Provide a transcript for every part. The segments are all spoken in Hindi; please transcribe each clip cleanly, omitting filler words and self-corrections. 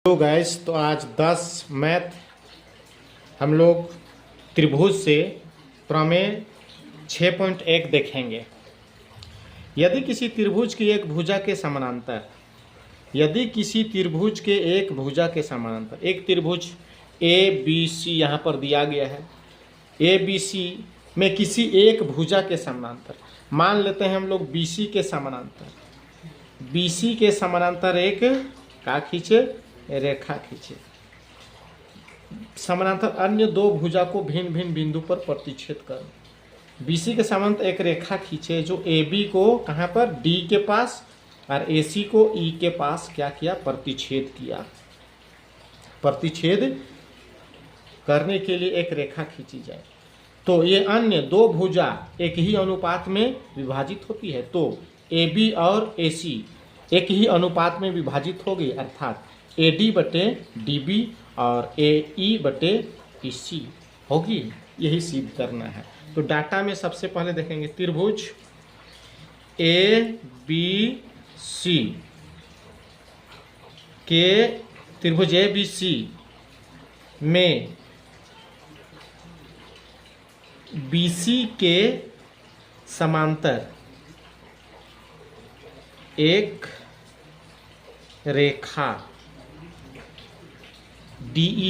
हेलो गाइस, तो आज 10 मैथ हम लोग त्रिभुज से प्रमेय 6.1 देखेंगे। यदि किसी त्रिभुज की एक भुजा के समानांतर एक त्रिभुज ए बी सी यहाँ पर दिया गया है। ए बी सी में किसी एक भुजा के समानांतर मान लेते हैं हम लोग BC के समानांतर एक का खींचे रेखा खींचे। समानांतर अन्य दो भुजा को भिन्न भिन्न बिंदु पर प्रतिच्छेद कर BC के समानांतर एक रेखा खींचे जो AB को कहाँ पर D के पास और AC को E के पास क्या किया, प्रतिच्छेद किया। प्रतिच्छेद करने के लिए एक रेखा खींची जाए तो ये अन्य दो भुजा एक ही अनुपात में विभाजित होती है, तो AB और AC एक ही अनुपात में विभाजित होगी, अर्थात AD बटे DB और AE बटे EC होगी। यही सिद्ध करना है। तो डाटा में सबसे पहले देखेंगे त्रिभुज ABC में BC के समांतर एक रेखा DE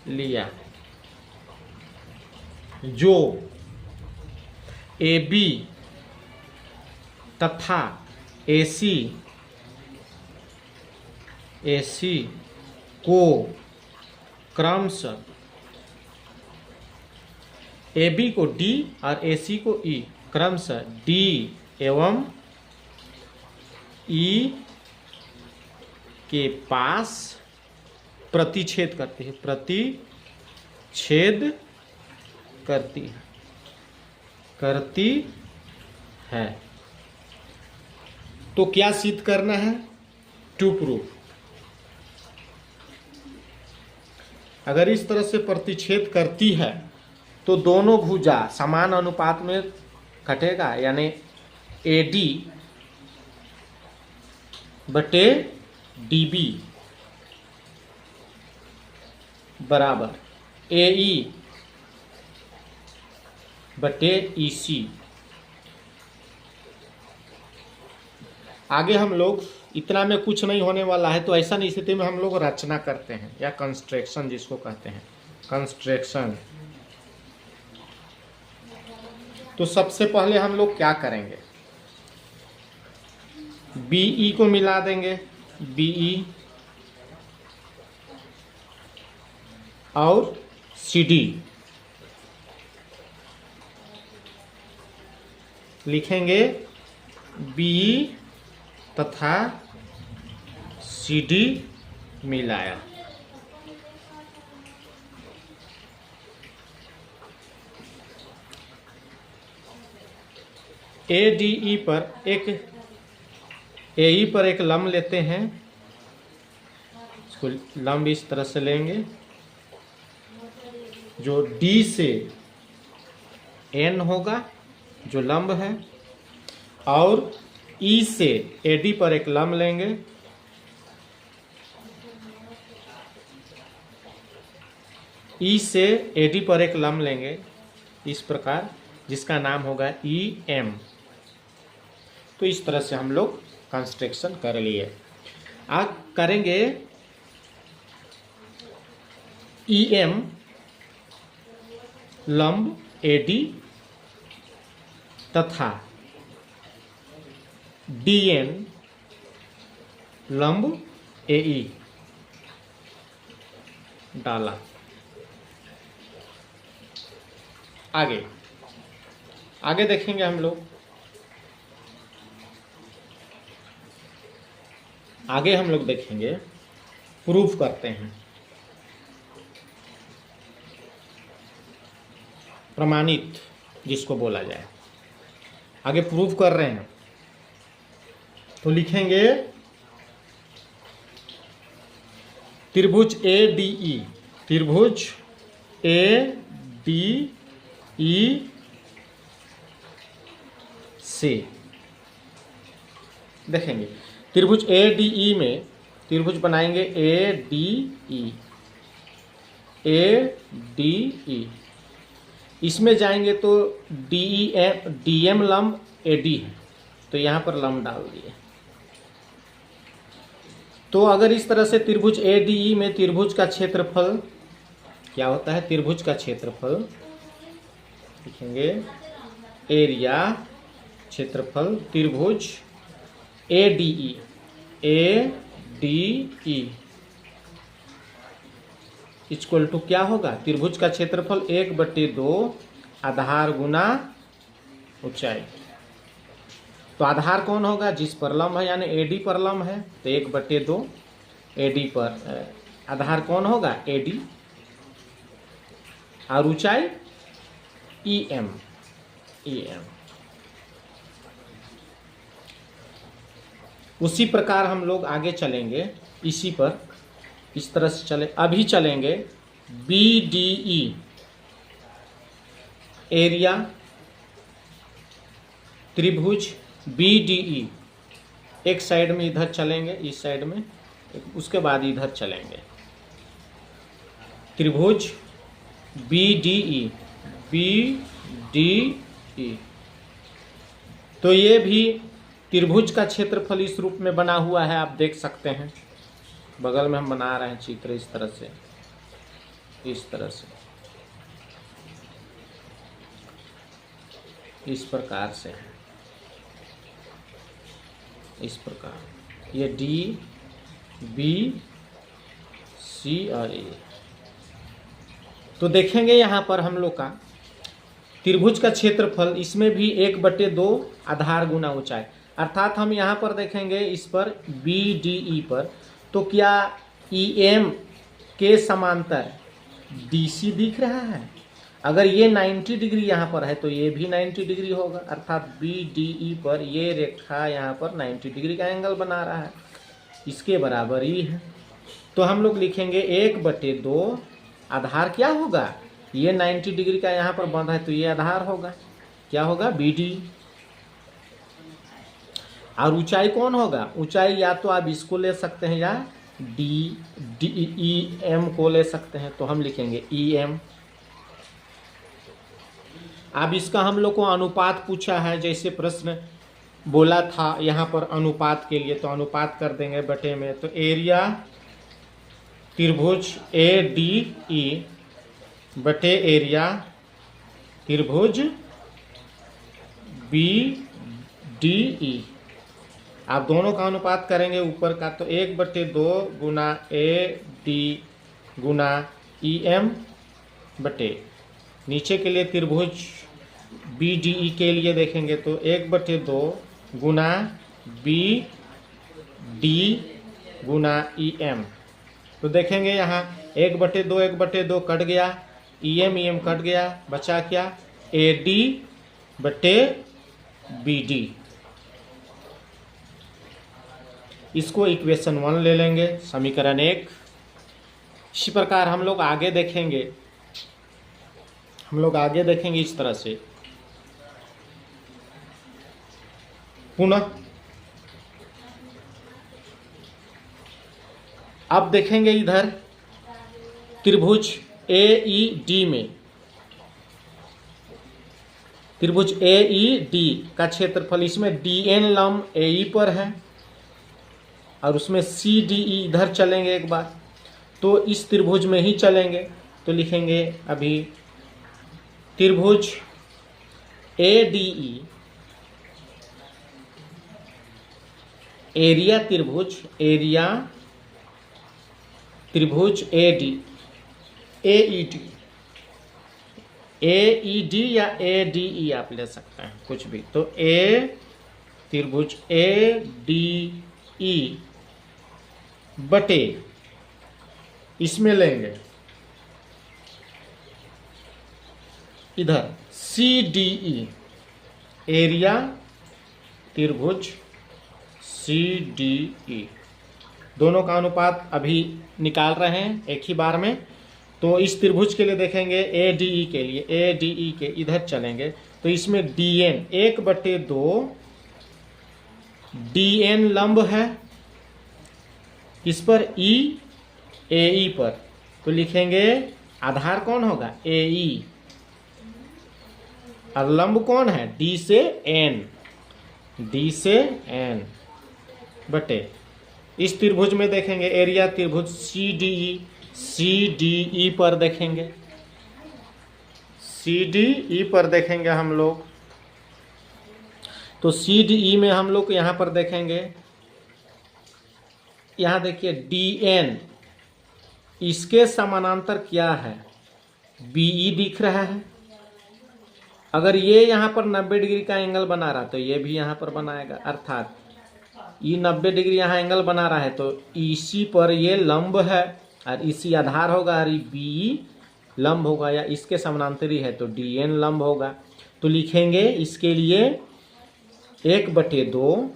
लिया जो AB तथा AC को क्रमशः AB को D और AC को E क्रमशः D एवं E के पास प्रतिच्छेद करती है। तो क्या सिद्ध करना है? To proof. अगर इस तरह से प्रतिच्छेद करती है तो दोनों भुजा समान अनुपात में कटेगा, यानी AD बटे DB बराबर AE बटे EC। आगे हम लोग इतना में कुछ नहीं होने वाला है, तो ऐसा स्थिति में हम लोग रचना करते हैं या कंस्ट्रक्शन जिसको कहते हैं कंस्ट्रक्शन। तो सबसे पहले हम लोग क्या करेंगे, BE को मिला देंगे, BE और CD लिखेंगे। BE तथा CD मिलाया। ADE पर एक लंब लेते हैं। इसको लंब इस तरह से लेंगे जो D से N होगा जो लंब है, और E से AD पर एक लंब लेंगे। E से AD पर एक लंब लेंगे इस प्रकार, जिसका नाम होगा EM। तो इस तरह से हम लोग कंस्ट्रक्शन कर लिए। अब करेंगे EM लंब AD तथा DN लंब AE डाला। आगे देखेंगे हम लोग। आगे हम लोग देखेंगे, प्रूफ करते हैं, प्रमाणित जिसको बोला जाए। आगे प्रूफ कर रहे हैं तो लिखेंगे त्रिभुज ADE से देखेंगे त्रिभुज ए डी ई में त्रिभुज बनाएंगे ए डी ई, इसमें जाएंगे तो डी एम लंब ए डी है, तो यहाँ पर लंब डाल दिए। तो अगर इस तरह से त्रिभुज ए डी ई में त्रिभुज का क्षेत्रफल क्या होता है, त्रिभुज का क्षेत्रफल लिखेंगे एरिया, क्षेत्रफल त्रिभुज A D E equal to क्या होगा, त्रिभुज का क्षेत्रफल 1/2 आधार गुना ऊंचाई। तो आधार कौन होगा, जिस पर लंब है, यानी एडी पर लंब है, तो 1/2 एडी पर आधार कौन होगा, एडी, और ऊंचाई ई एम। उसी प्रकार हम लोग आगे चलेंगे, इसी पर इस तरह से चले। अभी चलेंगे बी डी ई, एरिया त्रिभुज बी डी ई, एक साइड में इधर चलेंगे, इस साइड में, उसके बाद इधर चलेंगे। त्रिभुज बी डी ई, तो ये भी त्रिभुज का क्षेत्रफल इस रूप में बना हुआ है, आप देख सकते हैं। बगल में हम बना रहे हैं चित्र इस तरह से, इस प्रकार से, इस प्रकार ये डी बी सी और ए। तो देखेंगे यहाँ पर हम लोग का त्रिभुज का क्षेत्रफल, इसमें भी 1/2 आधार गुना ऊंचाई, अर्थात हम यहाँ पर देखेंगे इस पर बी डी ई पर, तो क्या ई एम के समांतर डी सी दिख रहा है। अगर ये 90 डिग्री यहाँ पर है तो ये भी 90 डिग्री होगा, अर्थात बी डी ई पर ये रेखा यहाँ पर 90 डिग्री का एंगल बना रहा है, इसके बराबर ही है। तो हम लोग लिखेंगे 1/2 आधार क्या होगा, ये 90 डिग्री का यहाँ पर बंधा है, तो ये आधार होगा, क्या होगा, बी डी। और ऊंचाई कौन होगा, ऊंचाई या तो आप इसको ले सकते हैं या ई एम को ले सकते हैं, तो हम लिखेंगे ई एम। अब इसका हम लोग को अनुपात पूछा है, जैसे प्रश्न बोला था यहाँ पर अनुपात के लिए, तो अनुपात कर देंगे बटे में, तो एरिया त्रिभुज ए डी ई बटे एरिया त्रिभुज बी डी ई। आप दोनों का अनुपात करेंगे ऊपर का, तो 1/2 गुना A D Guna E M बटे, नीचे के लिए त्रिभुज बी डी ई के लिए देखेंगे तो 1/2 गुना बी डी गुना ई एम। तो देखेंगे यहाँ 1/2 कट गया, ई एम कट गया, बचा क्या, ए डी बटे बी डी। इसको इक्वेशन 1 ले लेंगे, समीकरण 1। इसी प्रकार हम लोग आगे देखेंगे, इस तरह से पुनः। अब देखेंगे इधर त्रिभुज ए ई डी में, त्रिभुज ए ई डी का क्षेत्रफल, इसमें डी एन लंब ए ई पर है और उसमें सी डी ई इधर चलेंगे एक बार, तो इस त्रिभुज में ही चलेंगे। तो लिखेंगे अभी त्रिभुज ए डी ई, एरिया त्रिभुज A D A E D या ए डी ई आप ले सकते हैं कुछ भी। तो त्रिभुज ए डी ई बटे, इसमें लेंगे इधर सी डी ई, एरिया त्रिभुज सी डी ई, दोनों का अनुपात अभी निकाल रहे हैं एक ही बार में। तो इस त्रिभुज के लिए देखेंगे ए डी ई के लिए, ए डी ई के इधर चलेंगे, तो इसमें डी एन 1/2 डी एन लंब है किस पर, ई ए ई पर, तो लिखेंगे आधार कौन होगा, ए ई, और लंब कौन है, डी से एन, डी से एन बटे इस त्रिभुज में देखेंगे एरिया त्रिभुज C D E, C D E पर देखेंगे, सी डी ई पर देखेंगे हम लोग, तो सी डी ई में हम लोग यहाँ पर देखेंगे, यहाँ देखिए डी एन, इसके समानांतर क्या है, बी ई दिख रहा है। अगर ये यहाँ पर 90 डिग्री का एंगल बना रहा तो ये भी यहाँ पर बनाएगा, अर्थात ये 90 डिग्री यहाँ एंगल बना रहा है तो इसी पर ये लंब है और इसी आधार होगा, और बी लंब होगा या इसके समानांतरी है तो डी एन लंब होगा। तो लिखेंगे इसके लिए 1/2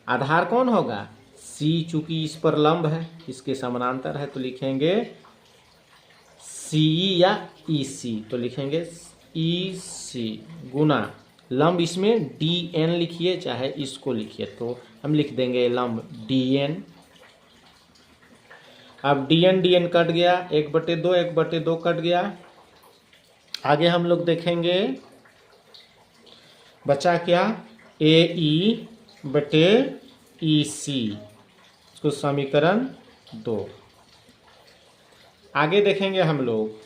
आधार कौन होगा, सी, चूंकि इस पर लंब है इसके समानांतर है तो लिखेंगे सी या ई सी, तो लिखेंगे ई सी गुना लंब, इसमें डी एन लिखिए चाहे इसको लिखिए, तो हम लिख देंगे लंब डी एन। अब डी एन कट गया, 1/2 कट गया। आगे हम लोग देखेंगे बचा क्या, ए ई बटे ई सी, इसको समीकरण 2। आगे देखेंगे हम लोग,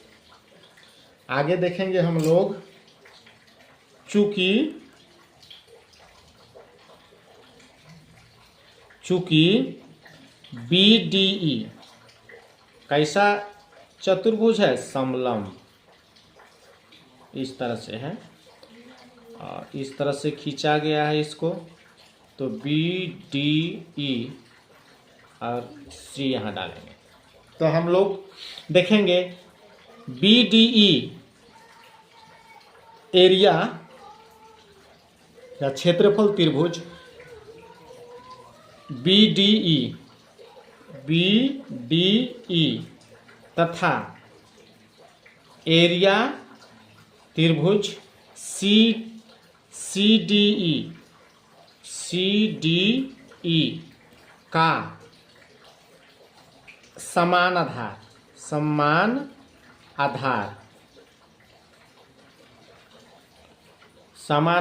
चूंकि बी डी ई कैसा चतुर्भुज है, समलंब, इस तरह से है और इस तरह से खींचा गया है इसको, तो बी डी ई और सी यहाँ डालेंगे। तो हम लोग देखेंगे बी डी ई एरिया या क्षेत्रफल त्रिभुज बी डी ई तथा एरिया त्रिभुज सी डी ई का समान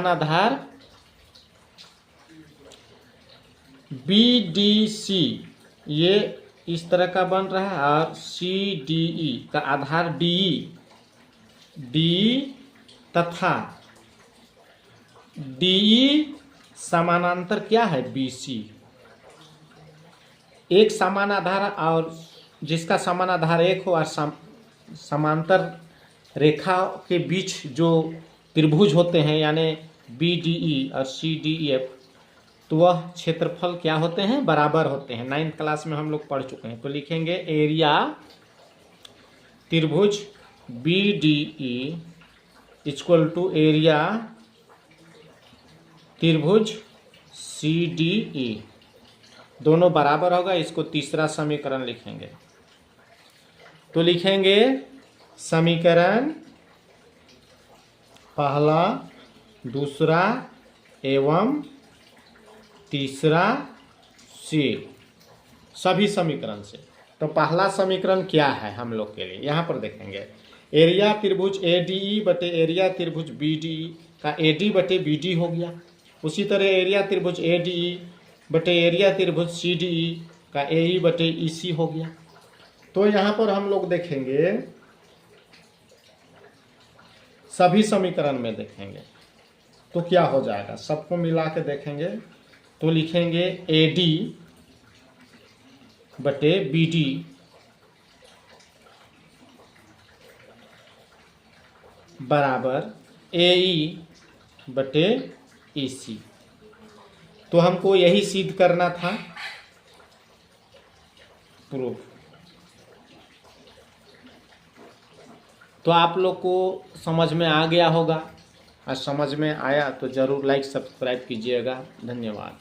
आधार बी डी सी ये इस तरह का बन रहा है और सी डी ई का आधार डी तथा डी समानांतर क्या है, बी सी। एक समान आधार और जिसका समान आधार एक हो और समांतर रेखा के बीच जो त्रिभुज होते हैं यानी बी डी ई और सी डी ई एफ, तो वह क्षेत्रफल क्या होते हैं, बराबर होते हैं। 9th क्लास में हम लोग पढ़ चुके हैं। तो लिखेंगे एरिया त्रिभुज B D E equal to area त्रिभुज सी डी ई, दोनों बराबर होगा। इसको तीसरा समीकरण लिखेंगे। तो लिखेंगे समीकरण पहला, दूसरा एवं तीसरा से, सभी समीकरण से। तो पहला समीकरण क्या है हम लोग के लिए, यहाँ पर देखेंगे एरिया त्रिभुज ए डी ई बटे एरिया त्रिभुज बी डी ई का ए डी बटे बी डी हो गया। उसी तरह एरिया त्रिभुज ए डी ई बटे एरिया त्रिभुज सी डी ई का ए ई बटे ई सी हो गया। तो यहाँ पर हम लोग देखेंगे सभी समीकरण में देखेंगे तो क्या हो जाएगा, सबको मिला के देखेंगे। तो लिखेंगे ए डी बटे बी डी बराबर ए ई बटे ई सी। तो हमको यही सिद्ध करना था, प्रूफ। तो आप लोग को समझ में आ गया होगा, और समझ में आया तो ज़रूर लाइक सब्सक्राइब कीजिएगा। धन्यवाद।